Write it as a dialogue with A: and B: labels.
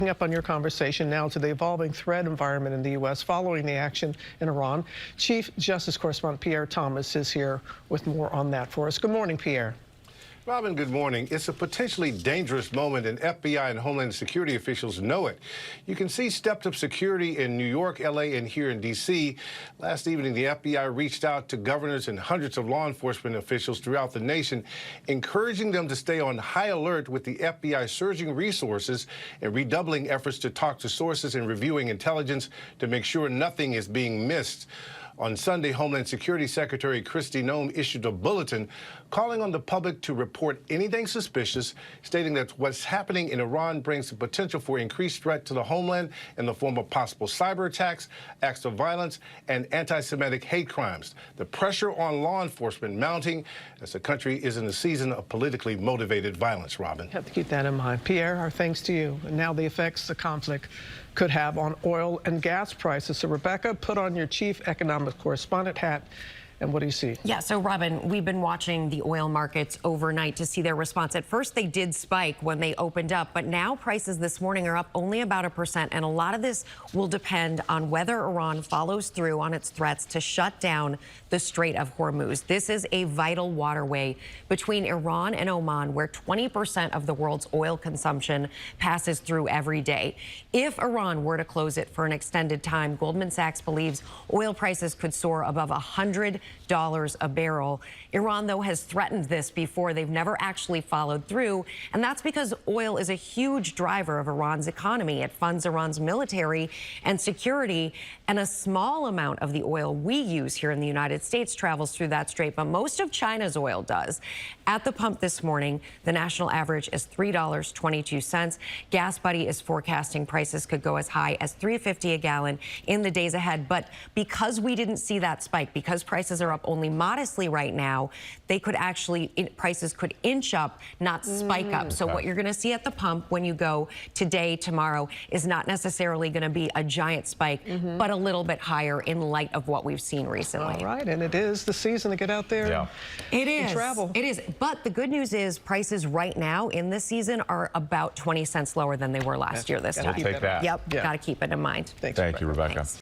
A: Up on your conversation now to the evolving threat environment in the U.S. following the action in Iran. Chief Justice Correspondent Pierre Thomas is here with more on that for us. Good morning, Pierre.
B: Robin, good morning. It's a potentially dangerous moment, and FBI and Homeland Security officials know it. You can see stepped-up security in New York, L.A., and here in D.C. Last evening, the FBI reached out to governors and hundreds of law enforcement officials throughout the nation, encouraging them to stay on high alert with the FBI surging resources and redoubling efforts to talk to sources and reviewing intelligence to make sure nothing is being missed. On Sunday, Homeland Security Secretary Kristi Noem issued a bulletin calling on the public to report anything suspicious, stating that what's happening in Iran brings the potential for increased threat to the homeland in the form of possible cyber attacks, acts of violence, and anti-Semitic hate crimes. The pressure on law enforcement mounting as the country is in a season of politically motivated violence, Robin.
A: You have to keep that in mind. Pierre, our thanks to you. And now the effects the conflict could have on oil and gas prices. So, Rebecca, put on your chief economic correspondent hat. And what do you see?
C: Yeah, so Robin, we've been watching the oil markets overnight to see their response. At first, they did spike when they opened up, but now prices this morning are up only about 1%. And a lot of this will depend on whether Iran follows through on its threats to shut down the Strait of Hormuz. This is a vital waterway between Iran and Oman, where 20% of the world's oil consumption passes through every day. If Iran were to close it for an extended time, Goldman Sachs believes oil prices could soar above $100 a barrel. Iran, though, has threatened this before. They've never actually followed through, and that's because oil is a huge driver of Iran's economy. It funds Iran's military and security, and a small amount of the oil we use here in the United States travels through that strait, but most of China's oil does. At the pump this morning, the national average is $3.22. Gas Buddy is forecasting prices could go as high as $3.50 a gallon in the days ahead, but because we didn't see that spike, because prices are up only modestly right now, they could actually, prices could inch up, not spike up. So what you're going to see at the pump when you go today, tomorrow, is not necessarily going to be a giant spike, but a little bit higher in light of what we've seen recently.
A: All right, and it is the season to get out there and travel.
C: It is. But the good news is prices right now in this season are about 20 cents lower than they were last year this time.
D: We'll take that.
C: Yep, got to keep it in mind.
D: Thank you, Rebecca.
C: Thanks.